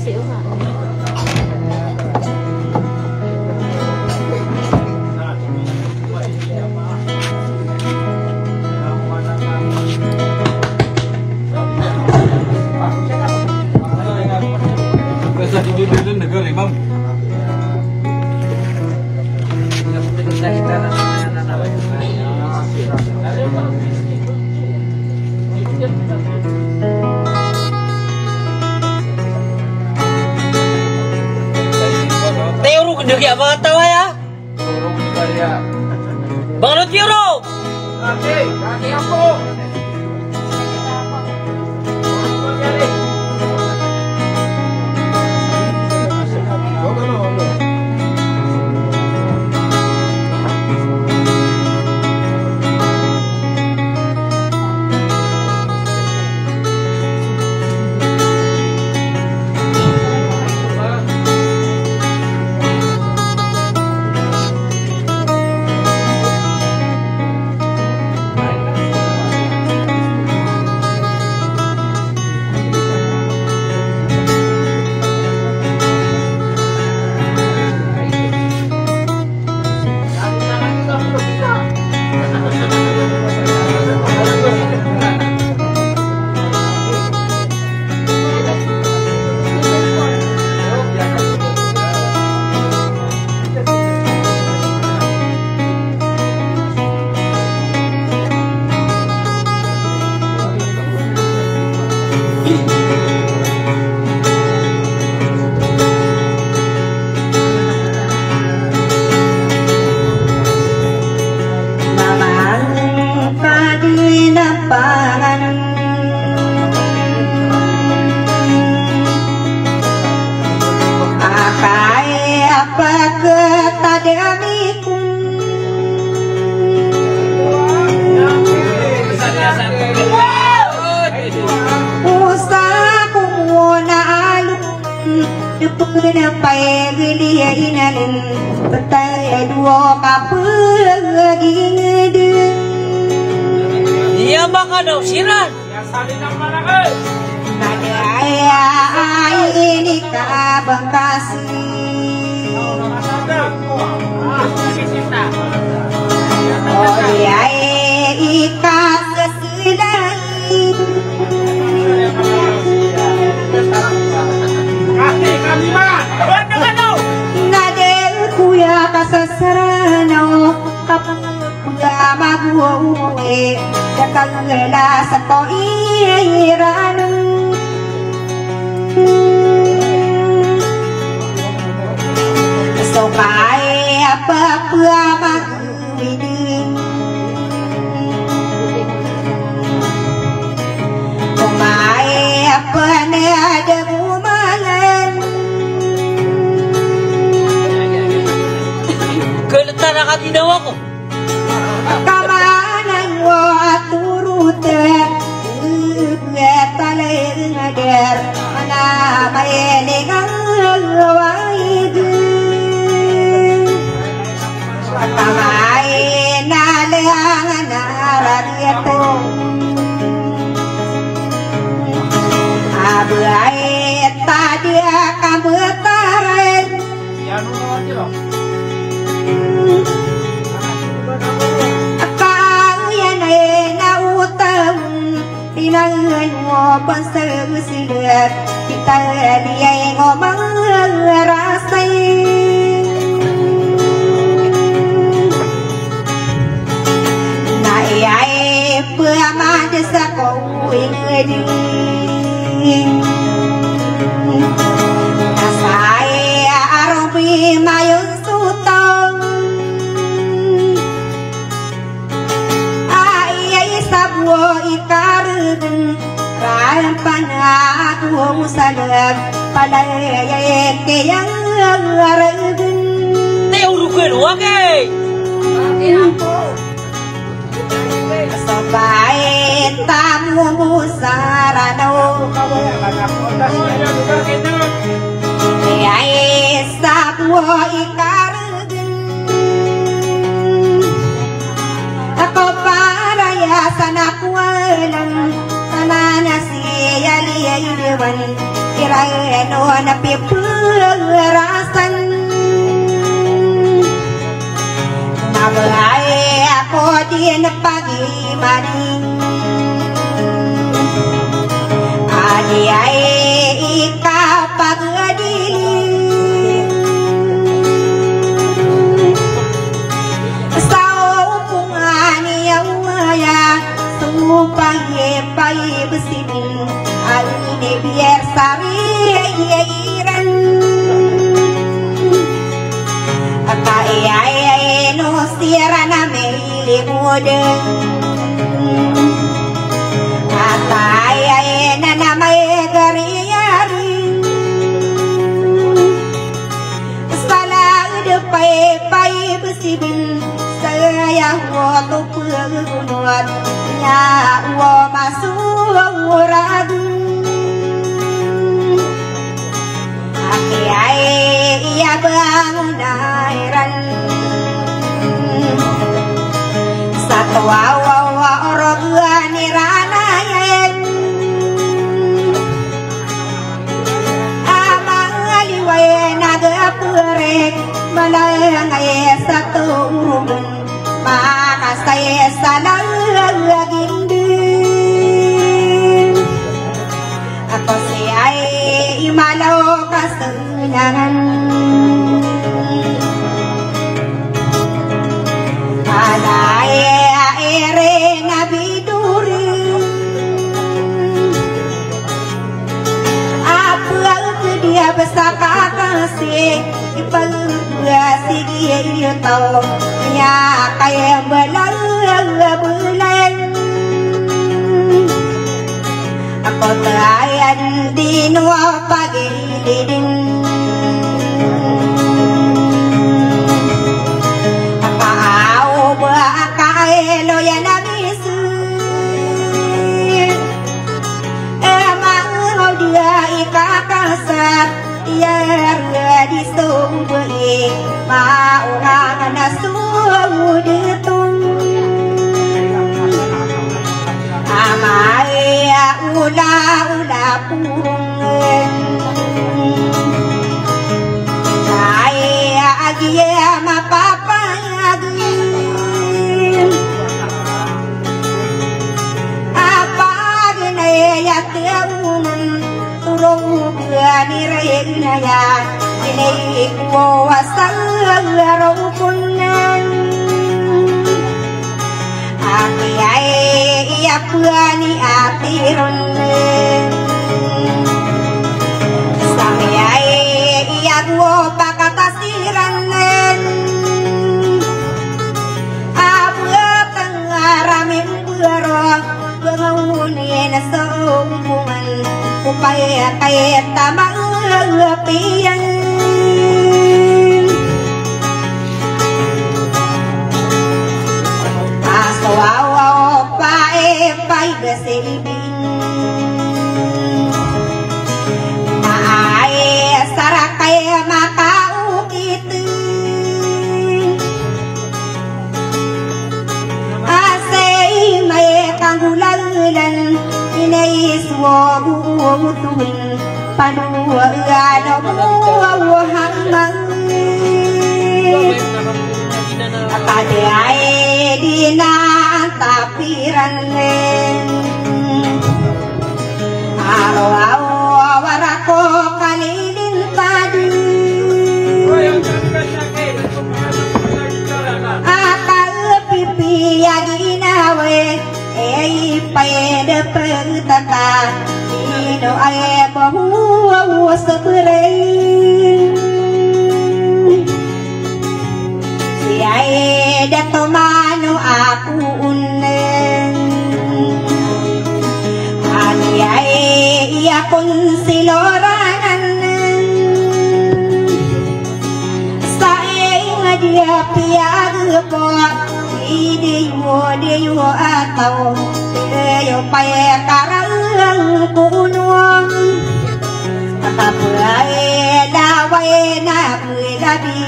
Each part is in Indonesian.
kasih uang. Di negara Imam. Teoro kendaki apa tahu ya? Bang Lutiro. Oke, kaki aku. Sampai gelia inalin petai dua kapur gingede. Iya bang ada usiran. Ada ayah ini Bekasi. Oh dia ikat sesilai. Nadelku ya kasasarano kapuya maguwe dakangela sako iranu sokai apa pua maguwidin omai apa ne ada bumalan Keletan akan tidak aku. Kamanan wa turute betale ngader ana bayene ngawaidu kamai nale angana radiato abai tadia kamutaran Inangan mo pansagsilat kita diay ngomong rasay naiyay pamad sa kawing nasay arobi mayong sutong ayay sabwo ikarudin rampanaku salam palay kayang aradin Teurukun oke. Sampai tamu sarano ayay sabwo ikarudin ako para ya sana kuwalan sana na si yali yaliwan reno na pipurasan nabay ako din pag-imaning adi ay ikaw pag-adiling sa upungan niya supay besibing aline biar sariran akay no sira na meli modeng akay na namay gariyari salah depay besibing saya waktu pengunut nya wa masurad akiai ia bangunairan satu wa orogani ranayen amangali wae naga perek malangai satu urun mana saya salah gindin aku siai malau kesenangan alai aire nabi duri apa dia besar kasih pengasi dia tahu ya kayak bulan aku terayan di nuwa pagi diding kau bakai lo ya nabisu emang dia ikakasat ya di sumber mau orang nasu detung amaya ula purung saya agia ma papa agi apa gene ya teun turung gani reina ya ini kuasa raukunan akiai ia puani atirun sampai ia gua pakatasiran apa tengah ramen berok bangunin seumpun upaya kaya tamang pian asawaw pae besilbing nae sarakay makau itu asay may kangulalan inaiswo butuhin panuwagano mo hanggang akade ay di na tapiran araw-araw warako kalilin tadi akal pipi aginawe ay pwede pagtata ino ay bahuwa sa turay ay dato mano aku unen ani ay iya kun siloranan sa nga dia piag po idi mo dio ataw yo pay karang kunuang akapay daway na labi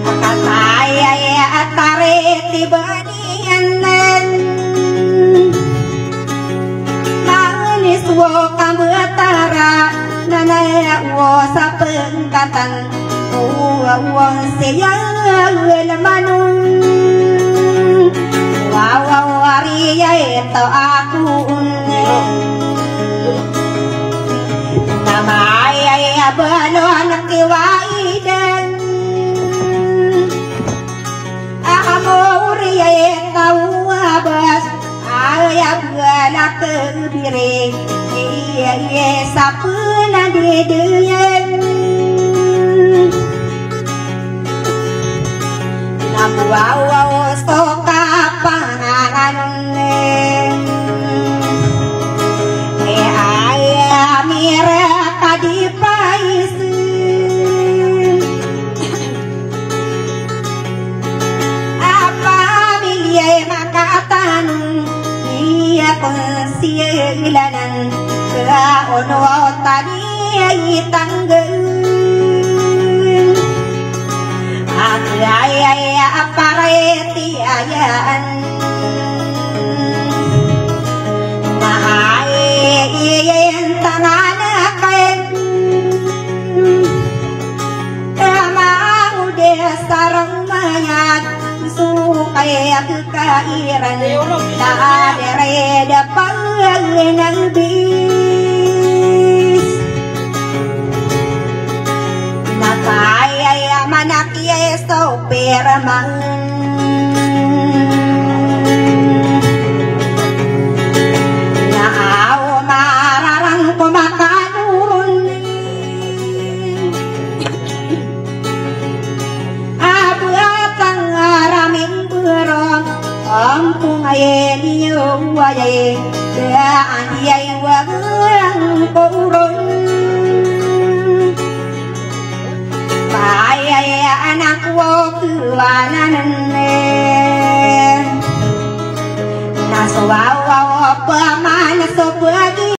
akataya atare tibanian manis wo pengkatan uang saya lemanung waria itu aku nama ayah belum kiwaidan aku ria tahu abas ayah galak kebiri iya sapuna di duyan namu wow soka panganan ayah mira tadi pais apa milia makatan iya pensilanan ke ono tadi tanggal ayah apareti ayaan nah ayah tangan kain mau deh sarang mayat supaya kekairan tak ada depan nang bis nakaya manakya sopir mang naaw mararang kumakanun abuatang araming burong ampung ayeniyo wajay daan yay wagang kurun ayah anak wakuanan naswawa paman sopa